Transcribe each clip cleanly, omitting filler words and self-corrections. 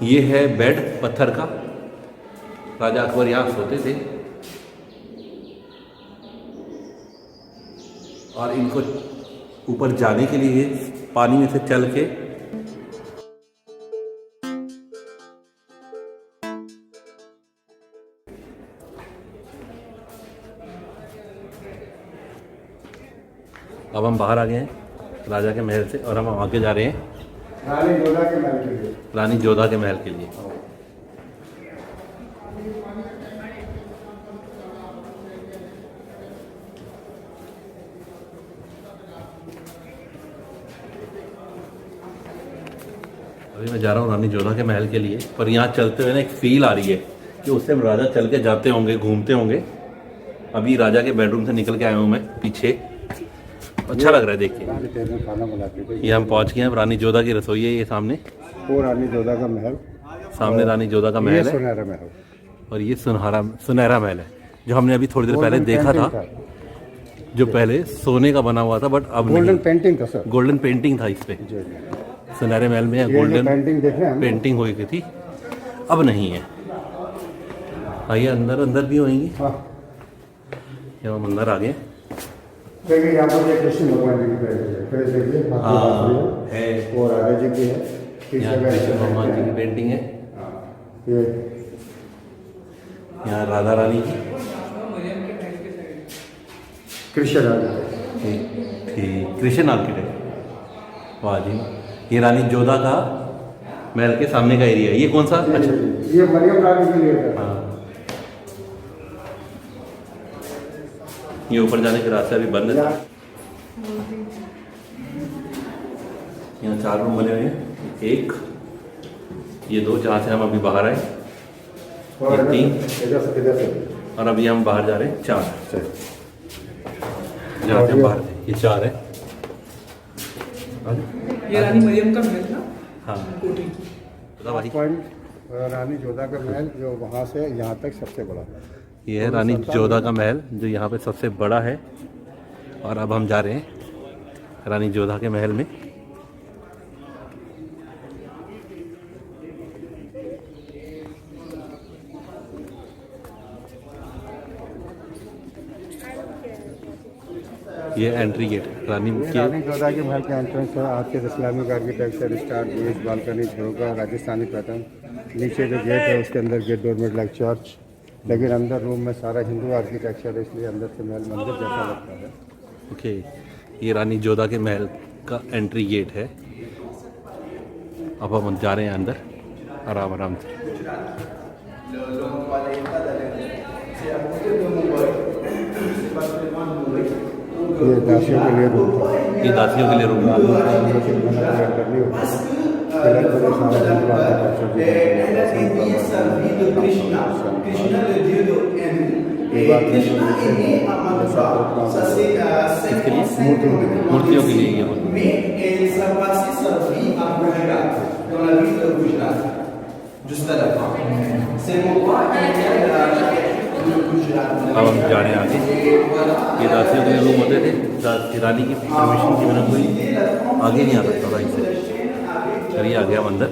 ये है बेड पत्थर का, राजा अकबर यहाँ सोते थे। और इनको ऊपर जाने के लिए पानी में से चल के अब हम बाहर आ गए हैं राजा के महल से और हम आगे जा रहे हैं रानी जोधा के महल के लिए। रानी जोधा के महल के लिए। अभी मैं जा रहा हूँ रानी जोधा के महल के लिए, पर यहाँ चलते हुए ना एक फील आ रही है कि उस टाइम राजा चल के जाते होंगे, घूमते होंगे। अभी राजा के बेडरूम से निकल के आया हूँ मैं पीछे, अच्छा लग रहा है देख के। खाना बनाते थे। ये हम पहुँच गए हैं, रानी जोधा की रसोई है ये सामने। वो रानी जोधा का महल, सामने रानी जोधा का महल है, सुनहरा महल। और ये सुनहरा महल है जो हमने अभी थोड़ी देर पहले देखा था, जो पहले सोने का बना हुआ था, बट अब गोल्डन पेंटिंग था सर, गोल्डन पेंटिंग था इस पे। सुनहरे महल में गोल्डन पेंटिंग देख रहे हैं, पेंटिंग हुई थी, अब नहीं है। आइए अंदर, अंदर भी होंगी। जब हम अंदर आ गए देखिए यहाँ पर कृष्ण भगवान जी की देखिए है, और राधा जी की है, कृष्ण भगवान जी की पेंटिंग है, ये यहाँ राधा रानी की, कृष्ण राधा ठीक, कृष्ण आर्किटेक्ट। वाह जी, ये रानी जोधा का महल के सामने का एरिया है। ये कौन सा? अच्छा, ये मरियम रानी के लिए था। हाँ, ये ऊपर जाने के रास्ते अभी बंद है। यहाँ 4 रूम बने हुए हैं, एक, ये 2 जहाँ से हम अभी बाहर आए, ये 3, और अभी हम बाहर जा रहे हैं 4, जहाँ से हम बाहर थे ये 4 है। ये रानी मरियम का महल था। हाँ, कोठी। पॉइंट रानी जोधा का महल जो वहाँ से यहाँ तक सबसे बड़ा है। ये है रानी जोधा का महल जो यहाँ पे सबसे बड़ा है। और अब हम जा रहे हैं रानी जोधा के महल में। ये एंट्री गेट रानी जोधा के महल के एंट्रेंस है। आज के Islamic architecture, star base, balcony, jharokha, Rajasthani pattern. नीचे जो गेट है उसके अंदर गेट डोरमेट लाइक चर्च, लेकिन अंदर रूम में सारा हिंदू आर्किटेक्चर है, इसलिए अंदर से महल मंदिर जैसा लगता है। ओके, ये रानी जोधा के महल का एंट्री गेट है। अब हम जा रहे हैं अंदर आराम आराम से। ये दासियों के लिए रूम था। ये दासियों के लिए रूम है। मूर्तियों के लिए अब हम जाने आगे। ये दासियों के लिए रूम होते थे, रानी की परमिशन के बिना कोई आगे नहीं आ सकता था इससे। चलिए आगे हम अंदर।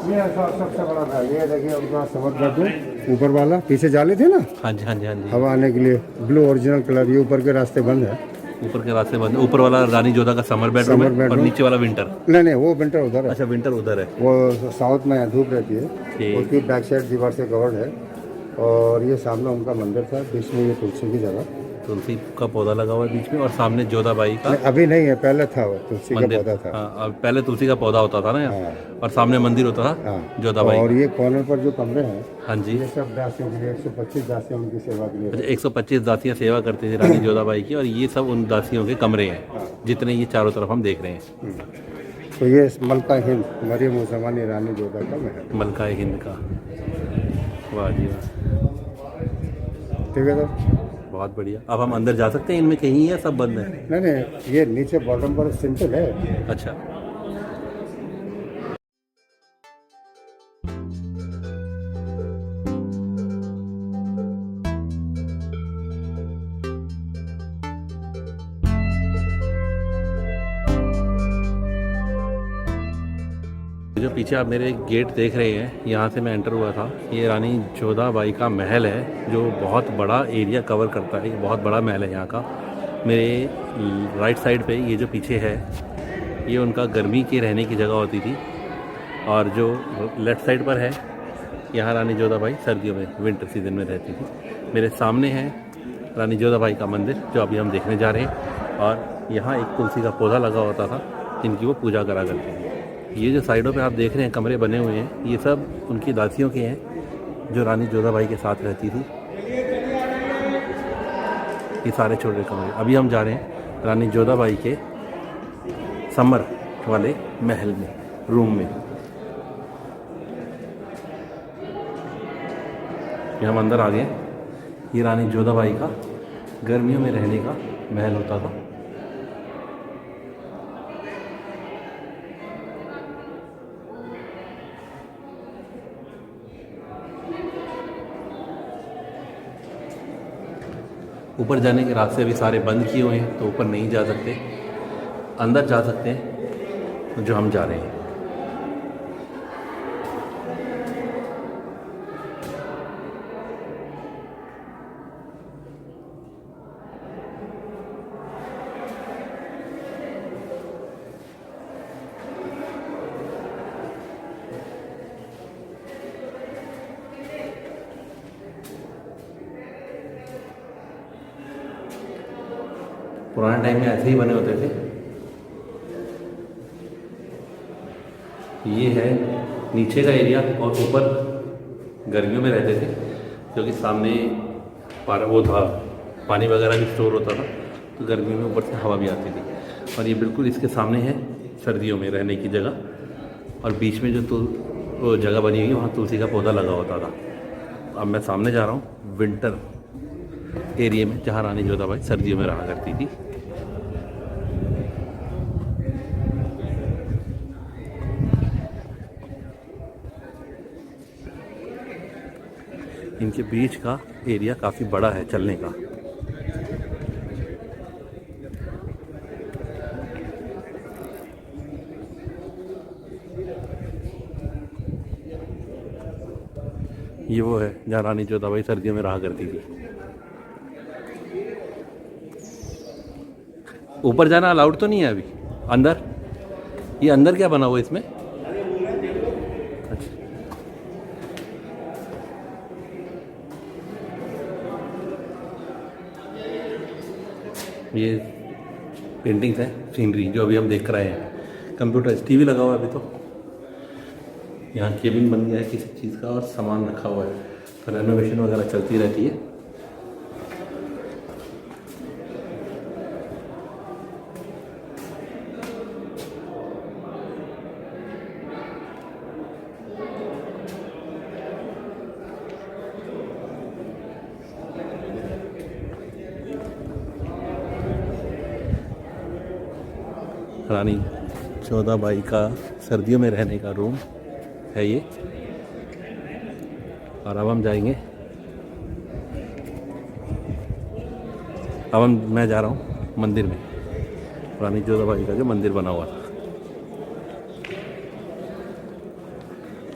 ये सबसे बड़ा था, ये देखिए उनका समर बेडरूम ऊपर वाला, पीछे जाले थे ना, हाँ जी हाँ जी हाँ जी, हवा आने के लिए ब्लू ओरिजिनल कलर। ये ऊपर के रास्ते बंद है, ऊपर के रास्ते बंद है। ऊपर वाला रानी जोधा का समर बेडरूम है और नीचे वाला विंटर। नहीं वो विंटर उधर है। अच्छा, विंटर उधर है, वो साउथ में धूप रहती है, ठीक। उसकी बैक साइड दीवार से कवर्ड है। और ये सामने उनका मंदिर था, बीच में ये तुलसी की जगह, तुलसी का पौधा लगा हुआ है बीच में, और सामने जोधाबाई का अभी नहीं है, पहले था वो तुलसी का मंदिर। पौधा था। हाँ, अब पहले तुलसी का पौधा होता था ना यहाँ, हाँ। और सामने मंदिर होता था हाँ। जोधाबाई। और ये कॉर्नर पर जो कमरे हैं, हाँ जी, ये सब दासियों के लिए 125 दासियां उनकी सेवा के लिए। अच्छा, 125 दासियाँ सेवा करती थी रानी जोधाबाई की, और ये सब उन दासियों के कमरे हैं जितने ये चारों तरफ हम देख रहे हैं। तो ये मलका हिंद मरियम उज़्ज़मानी रानी जोधा का महल, मलका हिंद का। वाह जी वाह, ठीक है सर। बहुत बढ़िया। अब हम अंदर जा सकते हैं इनमें कहीं, या सब बंद है? नहीं, ये नीचे बॉटम पर सिंपल है। अच्छा, जो पीछे आप मेरे गेट देख रहे हैं, यहाँ से मैं एंटर हुआ था। ये रानी जोधाबाई का महल है जो बहुत बड़ा एरिया कवर करता है। ये बहुत बड़ा महल है यहाँ का। मेरे राइट साइड पे ये जो पीछे है, ये उनका गर्मी के रहने की जगह होती थी। और जो लेफ़्ट साइड पर है, यहाँ रानी जोधाबाई सर्दियों में विंटर सीजन में रहती थी। मेरे सामने है रानी जोधाबाई का मंदिर जो अभी हम देखने जा रहे हैं। और यहाँ एक तुलसी का पौधा लगा होता था जिनकी वो पूजा करा करती थी। ये जो साइडों पे आप देख रहे हैं कमरे बने हुए हैं, ये सब उनकी दासियों के हैं जो रानी जोधाबाई के साथ रहती थी। ये सारे छोटे कमरे। अभी हम जा रहे हैं रानी जोधाबाई के समर वाले महल में, रूम में। ये हम अंदर आ गए। ये रानी जोधाबाई का गर्मियों में रहने का महल होता था। ऊपर जाने के रास्ते अभी सारे बंद किए हुए हैं, तो ऊपर नहीं जा सकते। अंदर जा सकते हैं जो हम जा रहे हैं। पुराने टाइम में ऐसे ही बने होते थे। ये है नीचे का एरिया और ऊपर गर्मियों में रहते थे, क्योंकि सामने वो था, पानी वगैरह भी स्टोर होता था, तो गर्मियों में ऊपर से हवा भी आती थी। और ये बिल्कुल इसके सामने है सर्दियों में रहने की जगह। और बीच में जो वो जगह बनी हुई है, वहाँ तुलसी का पौधा लगा होता था। अब मैं सामने जा रहा हूँ विंटर एरिया में, जहाँ रानी जोधाबाई सर्दियों में रहा करती थी। इनके बीच का एरिया काफ़ी बड़ा है चलने का। ये वो है जहाँ रानी जोधाबाई सर्दियों में रहा करती थी। ऊपर जाना अलाउड तो नहीं है अभी अंदर। ये अंदर क्या बना हुआ है इसमें? अच्छा, ये पेंटिंग्स हैं, सीनरी जो अभी हम देख रहे हैं। कंप्यूटर, टीवी लगा हुआ है अभी तो। यहाँ केबिन बन गया है किसी चीज़ का और सामान रखा हुआ है, तो रेनोवेशन वगैरह चलती रहती है। रानी जोधाबाई का सर्दियों में रहने का रूम है ये। और अब हम जाएंगे, मैं जा रहा हूँ मंदिर में, रानी जोधाबाई का जो मंदिर बना हुआ था।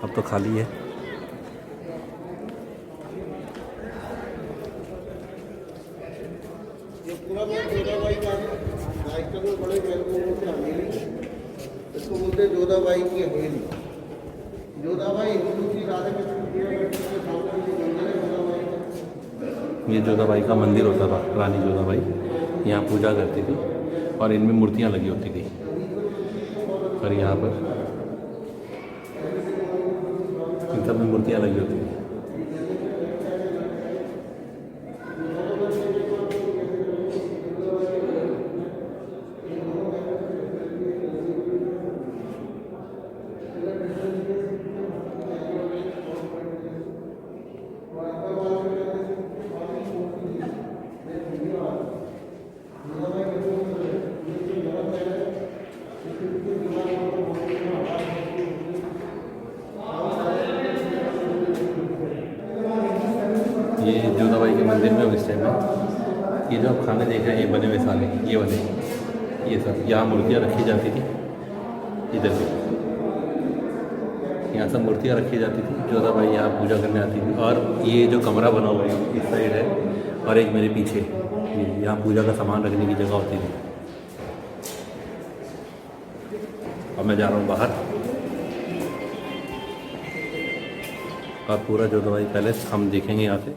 अब तो खाली है। इसको बोलते जोधाबाई की हवेली। जोधाबाई हिंदू की राधा ये जोधाबाई का मंदिर होता था। रानी जोधाबाई यहाँ पूजा करती थी और इनमें मूर्तियाँ लगी होती थी। और यहाँ पर इन सब में मूर्तियाँ लगी होती थी। ये जोधाबाई के मंदिर में इस टाइम में ये जो आप खाने देख रहे हैं, ये बने हुए साले, ये वाले, ये सब यहाँ मूर्तियाँ रखी जाती थी इधर भी। यहाँ सब मूर्तियाँ रखी जाती थी, जोधा बाई यहाँ पूजा करने आती थी। और ये जो कमरा बना हुआ है इस साइड है, और एक मेरे पीछे यहाँ पूजा का सामान रखने की जगह होती थी। अब मैं जा रहा हूँ बाहर, और पूरा जोधा बाई पैलेस हम देखेंगे यहाँ से।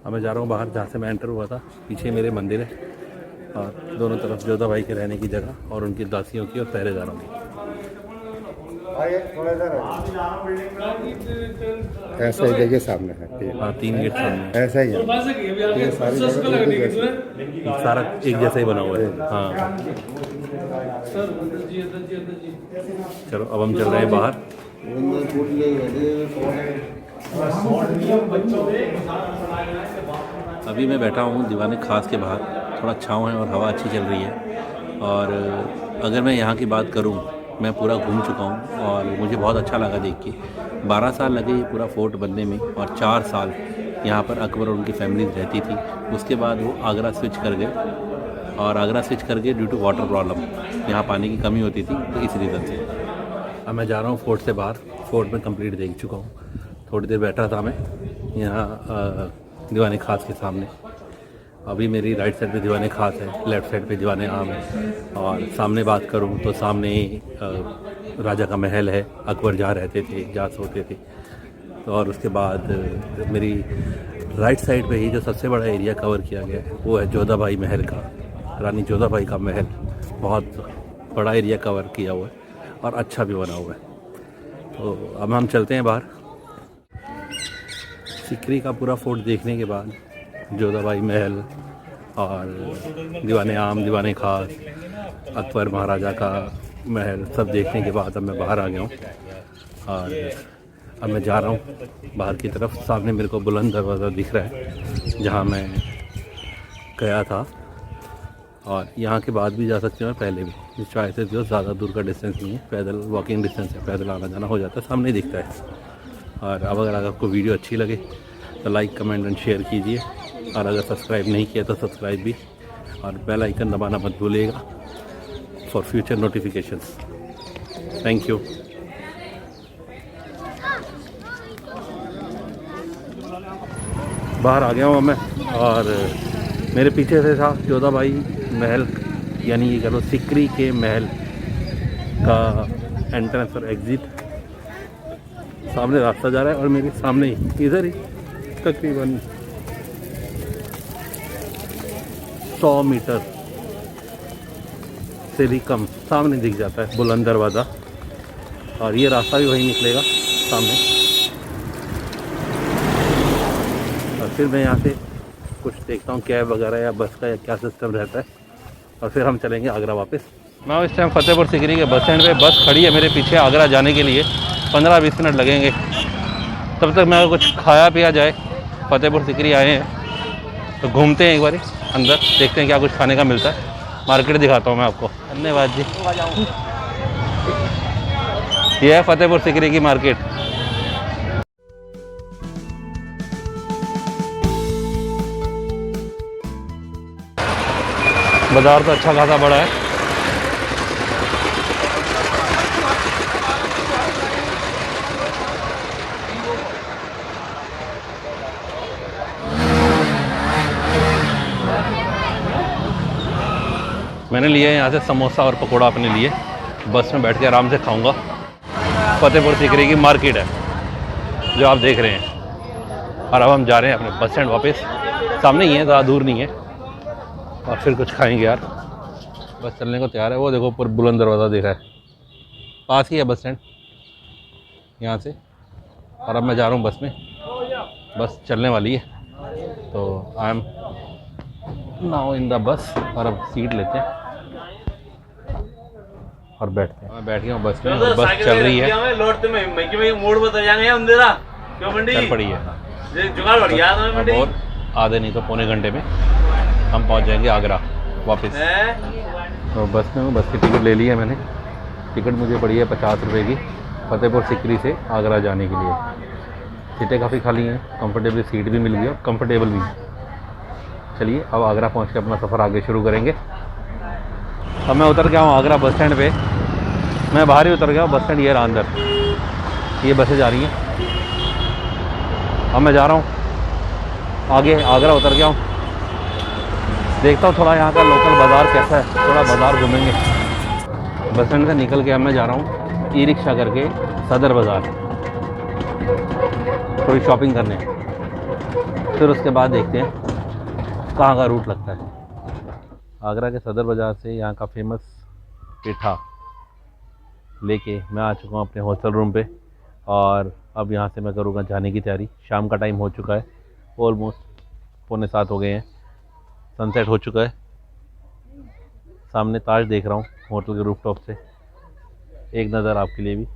अब मैं जा रहा हूँ बाहर, जहाँ से मैं एंटर हुआ था। पीछे मेरे मंदिर है, और दोनों तरफ जोधा बाई के रहने की जगह और उनकी दासियों की और पहरेदारों की। ऐसा ही देखिए सामने है, हाँ, 3 गेट सामने है। ऐसा ही है, ये सारी जगह सारा एक जैसा ही बना हुआ है। हाँ, चलो अब हम चल रहे हैं बाहर। अभी मैं बैठा हूँ दीवाने खास के बाहर, थोड़ा छाँव है और हवा अच्छी चल रही है। और अगर मैं यहाँ की बात करूँ, मैं पूरा घूम चुका हूँ और मुझे बहुत अच्छा लगा देख के। 12 साल लगे ये पूरा फोर्ट बनने में, और 4 साल यहाँ पर अकबर और उनकी फैमिली रहती थी। उसके बाद वो आगरा स्विच कर गए, और आगरा स्विच कर गए ड्यू टू वाटर प्रॉब्लम। यहाँ पानी की कमी होती थी, तो इस रीज़न से। अब मैं जा रहा हूँ फोर्ट से बाहर। फोर्ट में कंप्लीट देख चुका हूँ। थोड़ी देर बैठा था मैं यहाँ दीवाने खास के सामने। अभी मेरी राइट साइड पे दीवाने खास है, लेफ़्ट साइड पे दीवाने आम है। और सामने बात करूँ तो सामने राजा का महल है, अकबर जहाँ रहते थे, जहाँ सोते थे। और उसके बाद मेरी राइट साइड पे ही जो सबसे बड़ा एरिया कवर किया गया है वो है जोधा बाई महल का, रानी जोधा बाई का महल। बहुत बड़ा एरिया कवर किया हुआ है और अच्छा भी बना हुआ है। तो अब हम चलते हैं बाहर। सिकरी का पूरा फोर्ट देखने के बाद, जोधा बाई महल और दीवाने आम, दीवाने खास, अकबर महाराजा का महल सब देखने के बाद अब मैं बाहर आ गया हूँ। और अब मैं जा रहा हूँ बाहर की तरफ। सामने मेरे को बुलंद दरवाज़ा दिख रहा है जहाँ मैं गया था, और यहाँ के बाद भी जा सकते हैं, पहले भी। चाहे से जो ज़्यादा दूर का डिस्टेंस नहीं है, पैदल वॉकिंग डिस्टेंस है, पैदल आना जाना हो जाता है, सामने दिखता है। और अब अगर आपको वीडियो अच्छी लगे तो लाइक, कमेंट एंड शेयर कीजिए, और अगर सब्सक्राइब नहीं किया तो सब्सक्राइब भी, और बेल आइकन दबाना मत भूलिएगा for future notifications. Thank you. बाहर आ गया हूँ मैं, और मेरे पीछे से था जोधा बाई महल, यानी ये कह लो सिकरी के महल का एंट्रेंस और एग्ज़िट। सामने रास्ता जा रहा है, और मेरे सामने ही इधर ही तकरीबन 100 मीटर से भी कम सामने दिख जाता है बुलंद दरवाज़ा। और ये रास्ता भी वही निकलेगा सामने। और फिर मैं यहाँ से कुछ देखता हूँ कैब वगैरह या बस का या क्या सिस्टम रहता है, और फिर हम चलेंगे आगरा वापस। मैं इस टाइम फतेहपुर सिकरी के बस स्टैंड पे, बस खड़ी है मेरे पीछे आगरा जाने के लिए। 15-20 मिनट लगेंगे, तब तक मैं कुछ खाया पिया जाए। फतेहपुर सिकरी आए हैं तो घूमते हैं एक बार अंदर, देखते हैं क्या कुछ खाने का मिलता है। मार्केट दिखाता हूँ मैं आपको। धन्यवाद जी। ये है फतेहपुर सिकरी की मार्केट। बाजार तो अच्छा खासा बड़ा है। मैंने लिए यहाँ से समोसा और पकोड़ा अपने लिए, बस में बैठ के आराम से खाऊंगा। फतेहपुर सिकरी की मार्केट है जो आप देख रहे हैं, और अब हम जा रहे हैं अपने बस स्टैंड वापस। सामने ही है, ज़्यादा दूर नहीं है, और फिर कुछ खाएंगे यार। बस चलने को तैयार है। वो देखो ऊपर बुलंद दरवाज़ा दिख रहा है, पास ही है बस स्टैंड यहाँ से। और अब मैं जा रहा हूँ बस में, बस चलने वाली है। तो I am now in the bus, और अब सीट लेते हैं और बैठते हैं। मैं बैठ गया हूँ बस में, बस चल रही है, चल पड़ी है। और आधे नहीं तो पौने घंटे में हम पहुँच जाएंगे आगरा वापस। तो बस में हूँ, बस की टिकट ले ली है मैंने, टिकट मुझे पड़ी है 50 रुपये की फतेहपुर सिकरी से आगरा जाने के लिए। सीटें काफ़ी खाली हैं, कंफर्टेबल सीट भी मिल गई और कंफर्टेबल भी। चलिए अब आगरा पहुँच के अपना सफ़र आगे शुरू करेंगे। अब मैं उतर गया हूँ आगरा बस स्टैंड पे। मैं बाहर ही उतर गया हूँ, बस स्टैंड ये रहा अंदर, ये बसें जा रही हैं। अब मैं जा रहा हूँ आगे, आगरा उतर गया हूँ। देखता हूँ थोड़ा यहाँ का लोकल बाज़ार कैसा है, थोड़ा बाज़ार घूमेंगे। बस स्टैंड से निकल के अब मैं जा रहा हूँ ई रिक्शा करके सदर बाज़ार, थोड़ी शॉपिंग करने। फिर उसके बाद देखते हैं कहाँ का रूट लगता है। आगरा के सदर बाज़ार से यहाँ का फेमस पेठा लेके मैं आ चुका हूँ अपने हॉस्टल रूम पे, और अब यहाँ से मैं करूँगा जाने की तैयारी। शाम का टाइम हो चुका है, ऑलमोस्ट 6:45 हो गए हैं, सनसेट हो चुका है। सामने ताज देख रहा हूँ होटल के रूफटॉप से, एक नज़र आपके लिए भी।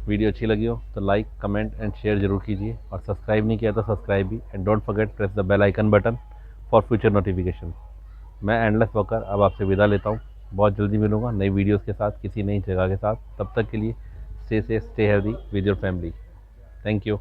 वीडियो अच्छी लगी हो तो लाइक, कमेंट एंड शेयर ज़रूर कीजिए, और सब्सक्राइब नहीं किया तो सब्सक्राइब भी, and don't forget press the bell icon button for future notification. मैं एंडलेस वॉकर अब आपसे विदा लेता हूँ। बहुत जल्दी मिलूँगा नई वीडियोज़ के साथ, किसी नई जगह के साथ। तब तक के लिए stay safe, stay healthy with your family. Thank you.